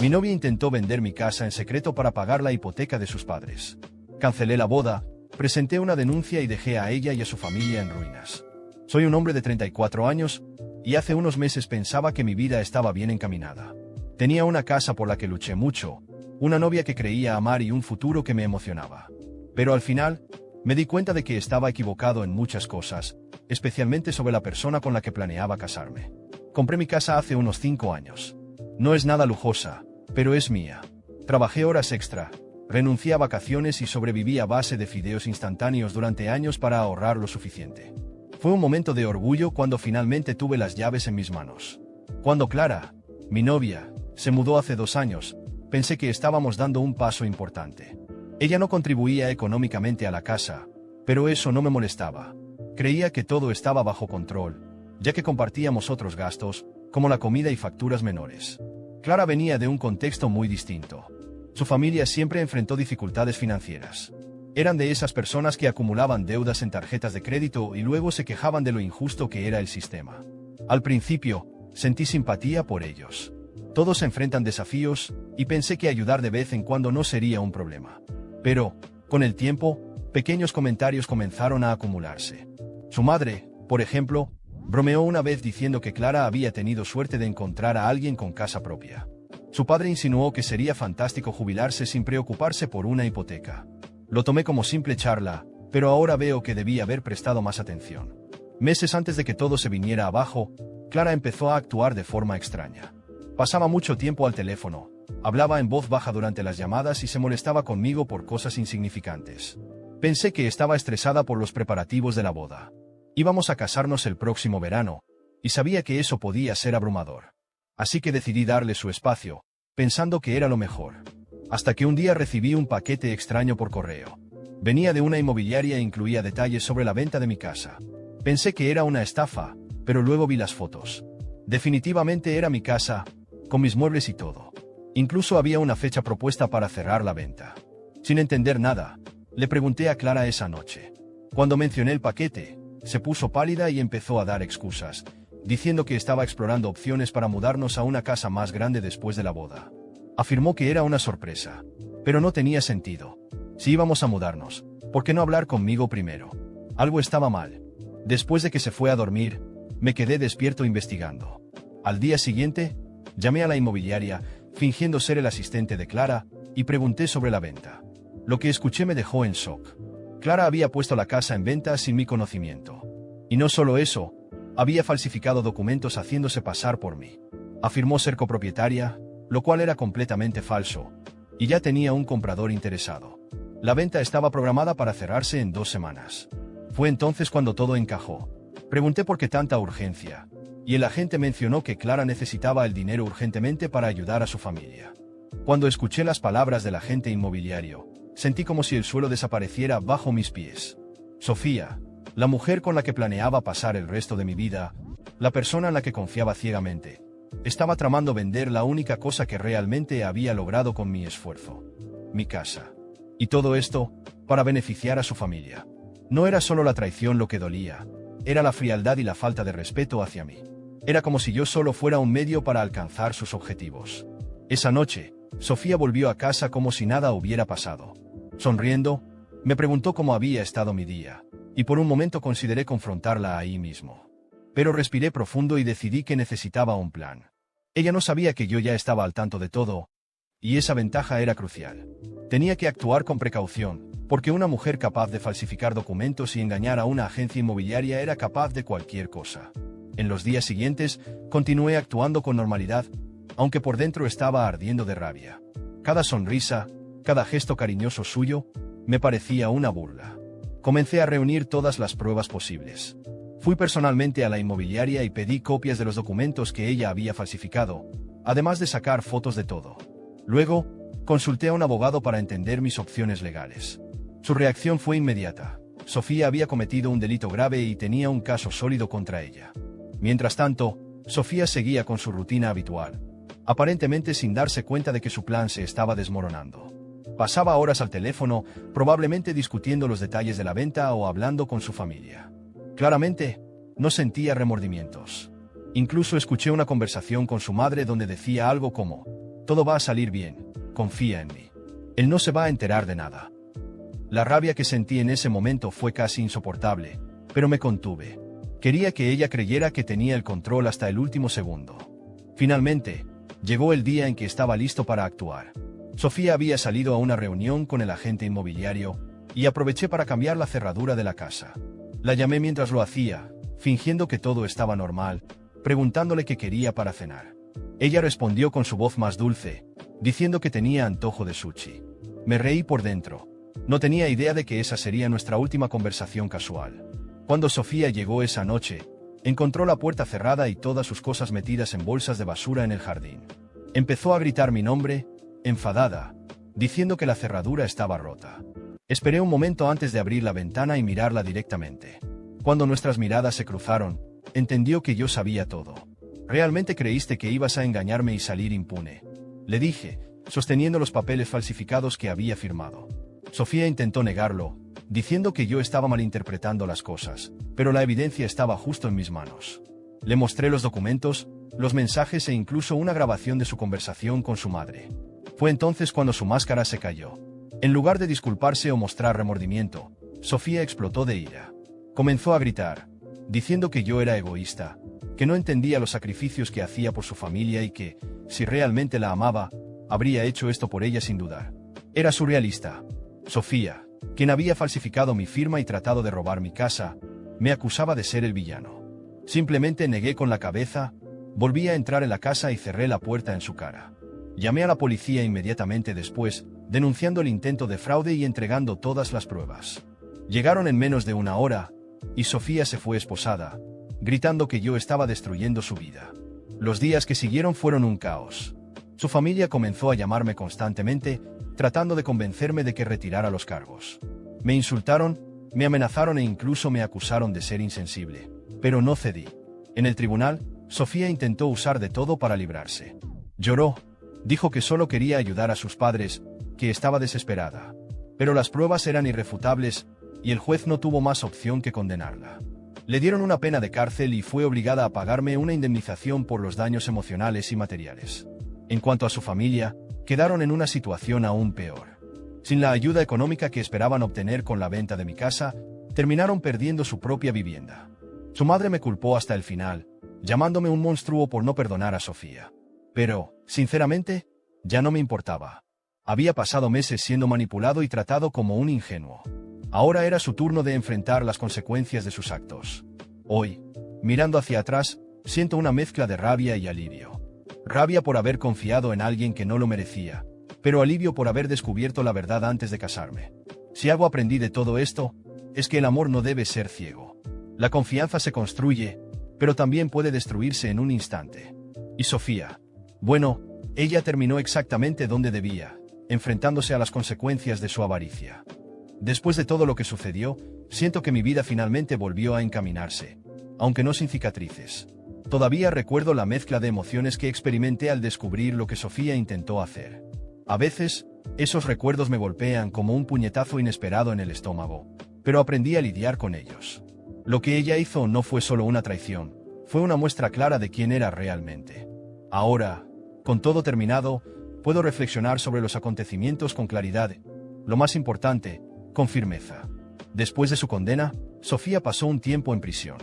Mi novia intentó vender mi casa en secreto para pagar la hipoteca de sus padres. Cancelé la boda, presenté una denuncia y dejé a ella y a su familia en ruinas. Soy un hombre de 34 años, y hace unos meses pensaba que mi vida estaba bien encaminada. Tenía una casa por la que luché mucho, una novia que creía amar y un futuro que me emocionaba. Pero al final, me di cuenta de que estaba equivocado en muchas cosas, especialmente sobre la persona con la que planeaba casarme. Compré mi casa hace unos 5 años. No es nada lujosa, pero es mía. Trabajé horas extra, renuncié a vacaciones y sobreviví a base de fideos instantáneos durante años para ahorrar lo suficiente. Fue un momento de orgullo cuando finalmente tuve las llaves en mis manos. Cuando Clara, mi novia, se mudó hace 2 años, pensé que estábamos dando un paso importante. Ella no contribuía económicamente a la casa, pero eso no me molestaba. Creía que todo estaba bajo control, ya que compartíamos otros gastos, como la comida y facturas menores. Clara venía de un contexto muy distinto. Su familia siempre enfrentó dificultades financieras. Eran de esas personas que acumulaban deudas en tarjetas de crédito y luego se quejaban de lo injusto que era el sistema. Al principio, sentí simpatía por ellos. Todos enfrentan desafíos, y pensé que ayudar de vez en cuando no sería un problema. Pero, con el tiempo, pequeños comentarios comenzaron a acumularse. Su madre, por ejemplo, bromeó una vez diciendo que Clara había tenido suerte de encontrar a alguien con casa propia. Su padre insinuó que sería fantástico jubilarse sin preocuparse por una hipoteca. Lo tomé como simple charla, pero ahora veo que debí haber prestado más atención. Meses antes de que todo se viniera abajo, Clara empezó a actuar de forma extraña. Pasaba mucho tiempo al teléfono, hablaba en voz baja durante las llamadas y se molestaba conmigo por cosas insignificantes. Pensé que estaba estresada por los preparativos de la boda. Íbamos a casarnos el próximo verano, y sabía que eso podía ser abrumador. Así que decidí darle su espacio, pensando que era lo mejor. Hasta que un día recibí un paquete extraño por correo. Venía de una inmobiliaria e incluía detalles sobre la venta de mi casa. Pensé que era una estafa, pero luego vi las fotos. Definitivamente era mi casa, con mis muebles y todo. Incluso había una fecha propuesta para cerrar la venta. Sin entender nada, le pregunté a Clara esa noche. Cuando mencioné el paquete, se puso pálida y empezó a dar excusas, diciendo que estaba explorando opciones para mudarnos a una casa más grande después de la boda. Afirmó que era una sorpresa, pero no tenía sentido. Si íbamos a mudarnos, ¿por qué no hablar conmigo primero? Algo estaba mal. Después de que se fue a dormir, me quedé despierto investigando. Al día siguiente, llamé a la inmobiliaria, fingiendo ser el asistente de Clara, y pregunté sobre la venta. Lo que escuché me dejó en shock. Clara había puesto la casa en venta sin mi conocimiento. Y no solo eso, había falsificado documentos haciéndose pasar por mí. Afirmó ser copropietaria, lo cual era completamente falso, y ya tenía un comprador interesado. La venta estaba programada para cerrarse en 2 semanas. Fue entonces cuando todo encajó. Pregunté por qué tanta urgencia, y el agente mencionó que Clara necesitaba el dinero urgentemente para ayudar a su familia. Cuando escuché las palabras del agente inmobiliario, sentí como si el suelo desapareciera bajo mis pies. Sofía, la mujer con la que planeaba pasar el resto de mi vida, la persona en la que confiaba ciegamente, estaba tramando vender la única cosa que realmente había logrado con mi esfuerzo: mi casa. Y todo esto, para beneficiar a su familia. No era solo la traición lo que dolía, era la frialdad y la falta de respeto hacia mí. Era como si yo solo fuera un medio para alcanzar sus objetivos. Esa noche, Sofía volvió a casa como si nada hubiera pasado. Sonriendo, me preguntó cómo había estado mi día, y por un momento consideré confrontarla ahí mismo. Pero respiré profundo y decidí que necesitaba un plan. Ella no sabía que yo ya estaba al tanto de todo, y esa ventaja era crucial. Tenía que actuar con precaución, porque una mujer capaz de falsificar documentos y engañar a una agencia inmobiliaria era capaz de cualquier cosa. En los días siguientes, continué actuando con normalidad, aunque por dentro estaba ardiendo de rabia. Cada sonrisa, cada gesto cariñoso suyo, me parecía una burla. Comencé a reunir todas las pruebas posibles. Fui personalmente a la inmobiliaria y pedí copias de los documentos que ella había falsificado, además de sacar fotos de todo. Luego, consulté a un abogado para entender mis opciones legales. Su reacción fue inmediata. Sofía había cometido un delito grave y tenía un caso sólido contra ella. Mientras tanto, Sofía seguía con su rutina habitual, aparentemente sin darse cuenta de que su plan se estaba desmoronando. Pasaba horas al teléfono, probablemente discutiendo los detalles de la venta o hablando con su familia. Claramente, no sentía remordimientos. Incluso escuché una conversación con su madre donde decía algo como: Todo va a salir bien, confía en mí. Él no se va a enterar de nada. La rabia que sentí en ese momento fue casi insoportable, pero me contuve. Quería que ella creyera que tenía el control hasta el último segundo. Finalmente, llegó el día en que estaba listo para actuar. Sofía había salido a una reunión con el agente inmobiliario, y aproveché para cambiar la cerradura de la casa. La llamé mientras lo hacía, fingiendo que todo estaba normal, preguntándole qué quería para cenar. Ella respondió con su voz más dulce, diciendo que tenía antojo de sushi. Me reí por dentro. No tenía idea de que esa sería nuestra última conversación casual. Cuando Sofía llegó esa noche, encontró la puerta cerrada y todas sus cosas metidas en bolsas de basura en el jardín. Empezó a gritar mi nombre, enfadada, diciendo que la cerradura estaba rota. Esperé un momento antes de abrir la ventana y mirarla directamente. Cuando nuestras miradas se cruzaron, entendió que yo sabía todo. «¿Realmente creíste que ibas a engañarme y salir impune?», le dije, sosteniendo los papeles falsificados que había firmado. Sofía intentó negarlo, diciendo que yo estaba malinterpretando las cosas, pero la evidencia estaba justo en mis manos. Le mostré los documentos, los mensajes e incluso una grabación de su conversación con su madre. Fue entonces cuando su máscara se cayó. En lugar de disculparse o mostrar remordimiento, Sofía explotó de ira. Comenzó a gritar, diciendo que yo era egoísta, que no entendía los sacrificios que hacía por su familia y que, si realmente la amaba, habría hecho esto por ella sin dudar. Era surrealista. Sofía, quien había falsificado mi firma y tratado de robar mi casa, me acusaba de ser el villano. Simplemente negué con la cabeza, volví a entrar en la casa y cerré la puerta en su cara. Llamé a la policía inmediatamente después, denunciando el intento de fraude y entregando todas las pruebas. Llegaron en menos de una hora, y Sofía se fue esposada, gritando que yo estaba destruyendo su vida. Los días que siguieron fueron un caos. Su familia comenzó a llamarme constantemente, tratando de convencerme de que retirara los cargos. Me insultaron, me amenazaron e incluso me acusaron de ser insensible. Pero no cedí. En el tribunal, Sofía intentó usar de todo para librarse. Lloró. Dijo que solo quería ayudar a sus padres, que estaba desesperada. Pero las pruebas eran irrefutables, y el juez no tuvo más opción que condenarla. Le dieron una pena de cárcel y fue obligada a pagarme una indemnización por los daños emocionales y materiales. En cuanto a su familia, quedaron en una situación aún peor. Sin la ayuda económica que esperaban obtener con la venta de mi casa, terminaron perdiendo su propia vivienda. Su madre me culpó hasta el final, llamándome un monstruo por no perdonar a Sofía. Pero, sinceramente, ya no me importaba. Había pasado meses siendo manipulado y tratado como un ingenuo. Ahora era su turno de enfrentar las consecuencias de sus actos. Hoy, mirando hacia atrás, siento una mezcla de rabia y alivio. Rabia por haber confiado en alguien que no lo merecía, pero alivio por haber descubierto la verdad antes de casarme. Si algo aprendí de todo esto, es que el amor no debe ser ciego. La confianza se construye, pero también puede destruirse en un instante. Y Sofía, bueno, ella terminó exactamente donde debía, enfrentándose a las consecuencias de su avaricia. Después de todo lo que sucedió, siento que mi vida finalmente volvió a encaminarse, aunque no sin cicatrices. Todavía recuerdo la mezcla de emociones que experimenté al descubrir lo que Sofía intentó hacer. A veces, esos recuerdos me golpean como un puñetazo inesperado en el estómago, pero aprendí a lidiar con ellos. Lo que ella hizo no fue solo una traición, fue una muestra clara de quién era realmente. Ahora, con todo terminado, puedo reflexionar sobre los acontecimientos con claridad, lo más importante, con firmeza. Después de su condena, Sofía pasó un tiempo en prisión.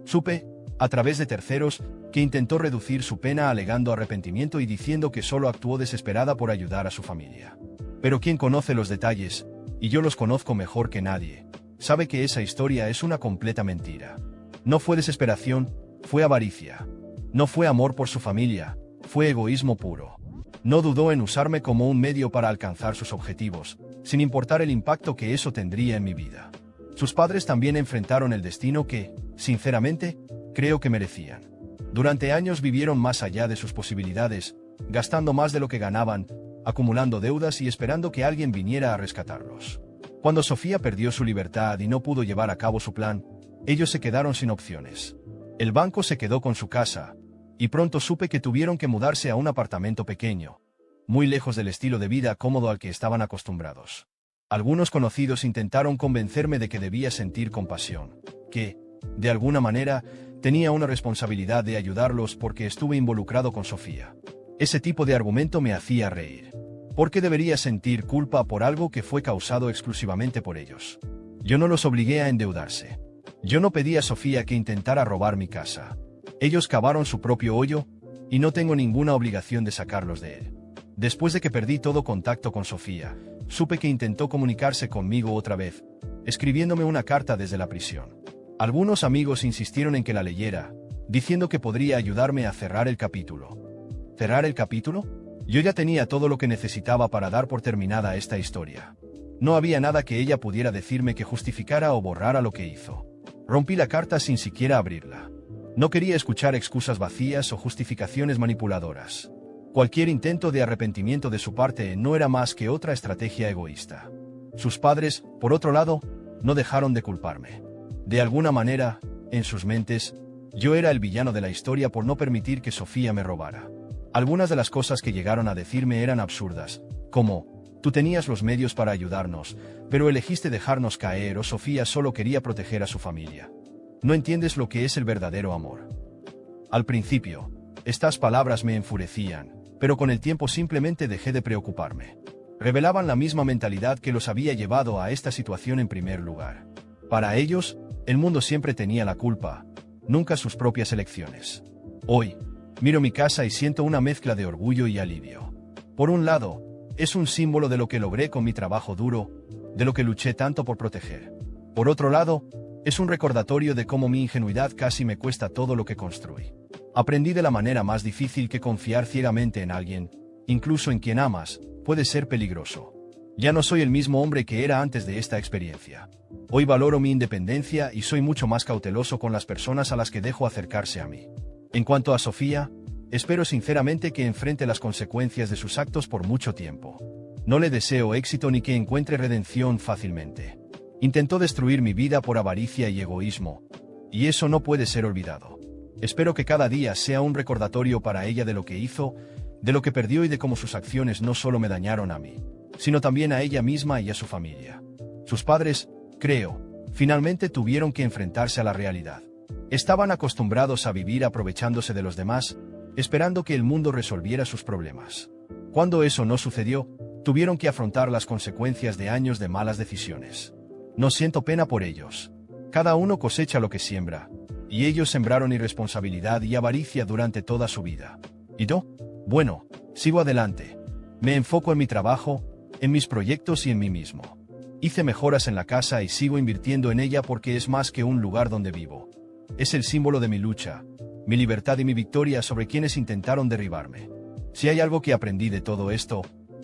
Supe, a través de terceros, que intentó reducir su pena alegando arrepentimiento y diciendo que solo actuó desesperada por ayudar a su familia. Pero quien conoce los detalles, y yo los conozco mejor que nadie, sabe que esa historia es una completa mentira. No fue desesperación, fue avaricia. No fue amor por su familia, fue egoísmo puro. No dudó en usarme como un medio para alcanzar sus objetivos, sin importar el impacto que eso tendría en mi vida. Sus padres también enfrentaron el destino que, sinceramente, creo que merecían. Durante años vivieron más allá de sus posibilidades, gastando más de lo que ganaban, acumulando deudas y esperando que alguien viniera a rescatarlos. Cuando Sofía perdió su libertad y no pudo llevar a cabo su plan, ellos se quedaron sin opciones. El banco se quedó con su casa, y pronto supe que tuvieron que mudarse a un apartamento pequeño, muy lejos del estilo de vida cómodo al que estaban acostumbrados. Algunos conocidos intentaron convencerme de que debía sentir compasión, que, de alguna manera, tenía una responsabilidad de ayudarlos porque estuve involucrado con Sofía. Ese tipo de argumento me hacía reír. ¿Por qué debería sentir culpa por algo que fue causado exclusivamente por ellos? Yo no los obligué a endeudarse. Yo no pedí a Sofía que intentara robar mi casa. Ellos cavaron su propio hoyo, y no tengo ninguna obligación de sacarlos de él. Después de que perdí todo contacto con Sofía, supe que intentó comunicarse conmigo otra vez, escribiéndome una carta desde la prisión. Algunos amigos insistieron en que la leyera, diciendo que podría ayudarme a cerrar el capítulo. ¿Cerrar el capítulo? Yo ya tenía todo lo que necesitaba para dar por terminada esta historia. No había nada que ella pudiera decirme que justificara o borrara lo que hizo. Rompí la carta sin siquiera abrirla. No quería escuchar excusas vacías o justificaciones manipuladoras. Cualquier intento de arrepentimiento de su parte no era más que otra estrategia egoísta. Sus padres, por otro lado, no dejaron de culparme. De alguna manera, en sus mentes, yo era el villano de la historia por no permitir que Sofía me robara. Algunas de las cosas que llegaron a decirme eran absurdas, como: tú tenías los medios para ayudarnos, pero elegiste dejarnos caer, o Sofía solo quería proteger a su familia. No entiendes lo que es el verdadero amor. Al principio, estas palabras me enfurecían, pero con el tiempo simplemente dejé de preocuparme. Revelaban la misma mentalidad que los había llevado a esta situación en primer lugar. Para ellos, el mundo siempre tenía la culpa, nunca sus propias elecciones. Hoy, miro mi casa y siento una mezcla de orgullo y alivio. Por un lado, es un símbolo de lo que logré con mi trabajo duro, de lo que luché tanto por proteger. Por otro lado, es un recordatorio de cómo mi ingenuidad casi me cuesta todo lo que construí. Aprendí de la manera más difícil que confiar ciegamente en alguien, incluso en quien amas, puede ser peligroso. Ya no soy el mismo hombre que era antes de esta experiencia. Hoy valoro mi independencia y soy mucho más cauteloso con las personas a las que dejo acercarse a mí. En cuanto a Sofía, espero sinceramente que enfrente las consecuencias de sus actos por mucho tiempo. No le deseo éxito ni que encuentre redención fácilmente. Intentó destruir mi vida por avaricia y egoísmo, y eso no puede ser olvidado. Espero que cada día sea un recordatorio para ella de lo que hizo, de lo que perdió y de cómo sus acciones no solo me dañaron a mí, sino también a ella misma y a su familia. Sus padres, creo, finalmente tuvieron que enfrentarse a la realidad. Estaban acostumbrados a vivir aprovechándose de los demás, esperando que el mundo resolviera sus problemas. Cuando eso no sucedió, tuvieron que afrontar las consecuencias de años de malas decisiones. No siento pena por ellos. Cada uno cosecha lo que siembra, y ellos sembraron irresponsabilidad y avaricia durante toda su vida. ¿Y yo? Bueno, sigo adelante. Me enfoco en mi trabajo, en mis proyectos y en mí mismo. Hice mejoras en la casa y sigo invirtiendo en ella porque es más que un lugar donde vivo. Es el símbolo de mi lucha, mi libertad y mi victoria sobre quienes intentaron derribarme. Si hay algo que aprendí de todo esto,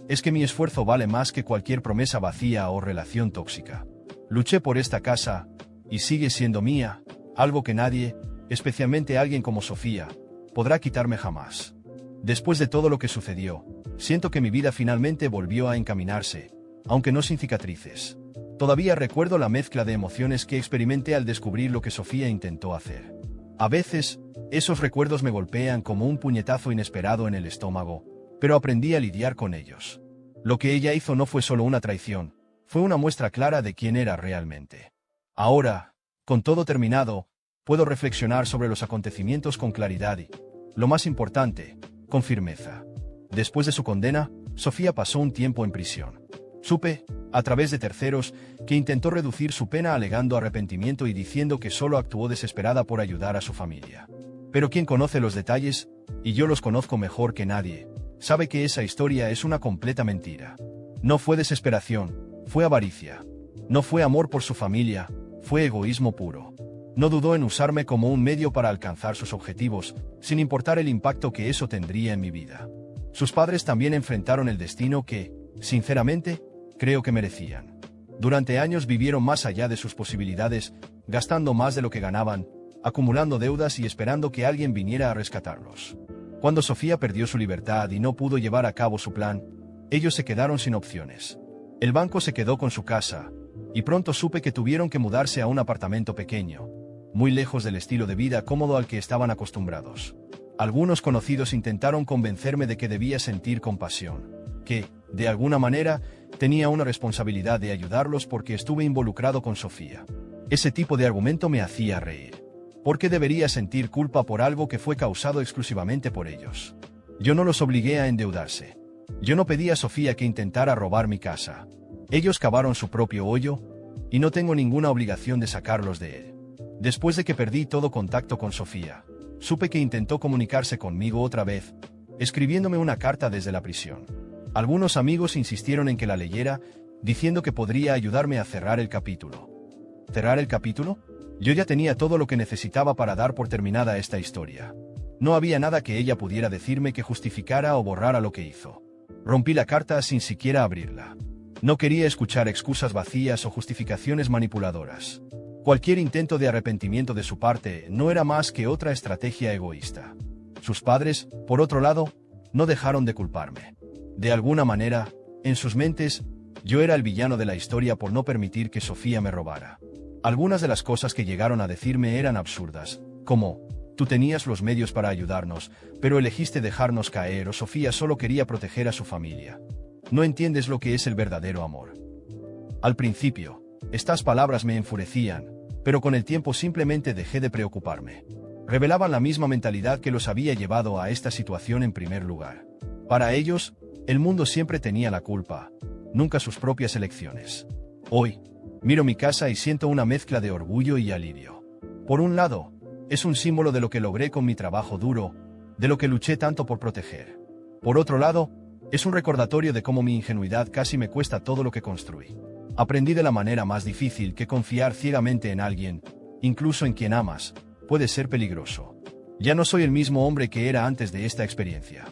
es que mi esfuerzo vale más que cualquier promesa vacía o relación tóxica. Luché por esta casa, y sigue siendo mía, algo que nadie, especialmente alguien como Sofía, podrá quitarme jamás. Después de todo lo que sucedió, siento que mi vida finalmente volvió a encaminarse, aunque no sin cicatrices. Todavía recuerdo la mezcla de emociones que experimenté al descubrir lo que Sofía intentó hacer. A veces, esos recuerdos me golpean como un puñetazo inesperado en el estómago, pero aprendí a lidiar con ellos. Lo que ella hizo no fue solo una traición, fue una muestra clara de quién era realmente. Ahora, con todo terminado, puedo reflexionar sobre los acontecimientos con claridad y, lo más importante, con firmeza. Después de su condena, Sofía pasó un tiempo en prisión. Supe, a través de terceros, que intentó reducir su pena alegando arrepentimiento y diciendo que solo actuó desesperada por ayudar a su familia. Pero quien conoce los detalles, y yo los conozco mejor que nadie, sabe que esa historia es una completa mentira. No fue desesperación, fue avaricia. No fue amor por su familia, fue egoísmo puro. No dudó en usarme como un medio para alcanzar sus objetivos, sin importar el impacto que eso tendría en mi vida. Sus padres también enfrentaron el destino que, sinceramente, creo que merecían. Durante años vivieron más allá de sus posibilidades, gastando más de lo que ganaban, acumulando deudas y esperando que alguien viniera a rescatarlos. Cuando Sofía perdió su libertad y no pudo llevar a cabo su plan, ellos se quedaron sin opciones. El banco se quedó con su casa, y pronto supe que tuvieron que mudarse a un apartamento pequeño, muy lejos del estilo de vida cómodo al que estaban acostumbrados. Algunos conocidos intentaron convencerme de que debía sentir compasión, que, de alguna manera, tenía una responsabilidad de ayudarlos porque estuve involucrado con Sofía. Ese tipo de argumento me hacía reír. ¿Por qué debería sentir culpa por algo que fue causado exclusivamente por ellos? Yo no los obligué a endeudarse. Yo no pedí a Sofía que intentara robar mi casa. Ellos cavaron su propio hoyo, y no tengo ninguna obligación de sacarlos de él. Después de que perdí todo contacto con Sofía, supe que intentó comunicarse conmigo otra vez, escribiéndome una carta desde la prisión. Algunos amigos insistieron en que la leyera, diciendo que podría ayudarme a cerrar el capítulo. ¿Cerrar el capítulo? Yo ya tenía todo lo que necesitaba para dar por terminada esta historia. No había nada que ella pudiera decirme que justificara o borrara lo que hizo. Rompí la carta sin siquiera abrirla. No quería escuchar excusas vacías o justificaciones manipuladoras. Cualquier intento de arrepentimiento de su parte no era más que otra estrategia egoísta. Sus padres, por otro lado, no dejaron de culparme. De alguna manera, en sus mentes, yo era el villano de la historia por no permitir que Sofía me robara. Algunas de las cosas que llegaron a decirme eran absurdas, como: tú tenías los medios para ayudarnos, pero elegiste dejarnos caer, o Sofía solo quería proteger a su familia. No entiendes lo que es el verdadero amor. Al principio, estas palabras me enfurecían, pero con el tiempo simplemente dejé de preocuparme. Revelaban la misma mentalidad que los había llevado a esta situación en primer lugar. Para ellos, el mundo siempre tenía la culpa, nunca sus propias elecciones. Hoy, miro mi casa y siento una mezcla de orgullo y alivio. Por un lado, es un símbolo de lo que logré con mi trabajo duro, de lo que luché tanto por proteger. Por otro lado, es un recordatorio de cómo mi ingenuidad casi me cuesta todo lo que construí. Aprendí de la manera más difícil que confiar ciegamente en alguien, incluso en quien amas, puede ser peligroso. Ya no soy el mismo hombre que era antes de esta experiencia.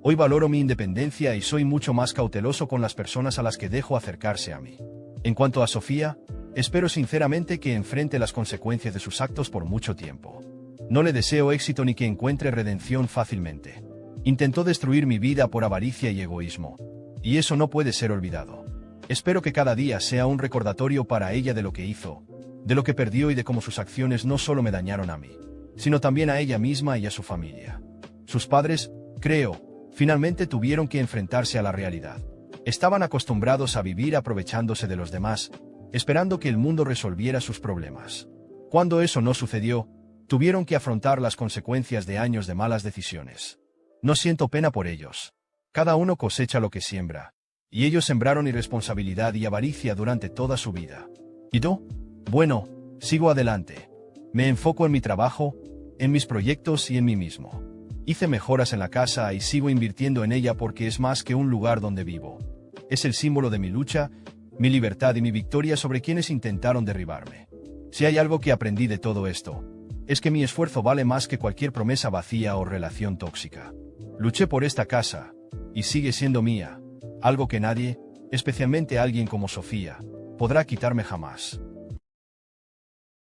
Hoy valoro mi independencia y soy mucho más cauteloso con las personas a las que dejo acercarse a mí. En cuanto a Sofía, espero sinceramente que enfrente las consecuencias de sus actos por mucho tiempo. No le deseo éxito ni que encuentre redención fácilmente. Intentó destruir mi vida por avaricia y egoísmo, y eso no puede ser olvidado. Espero que cada día sea un recordatorio para ella de lo que hizo, de lo que perdió y de cómo sus acciones no solo me dañaron a mí, sino también a ella misma y a su familia. Sus padres, creo, finalmente tuvieron que enfrentarse a la realidad. Estaban acostumbrados a vivir aprovechándose de los demás, esperando que el mundo resolviera sus problemas. Cuando eso no sucedió, tuvieron que afrontar las consecuencias de años de malas decisiones. No siento pena por ellos. Cada uno cosecha lo que siembra, y ellos sembraron irresponsabilidad y avaricia durante toda su vida. ¿Y yo? Bueno, sigo adelante. Me enfoco en mi trabajo, en mis proyectos y en mí mismo. Hice mejoras en la casa y sigo invirtiendo en ella porque es más que un lugar donde vivo. Es el símbolo de mi lucha, mi libertad y mi victoria sobre quienes intentaron derribarme. Si hay algo que aprendí de todo esto, es que mi esfuerzo vale más que cualquier promesa vacía o relación tóxica. Luché por esta casa, y sigue siendo mía, algo que nadie, especialmente alguien como Sofía, podrá quitarme jamás.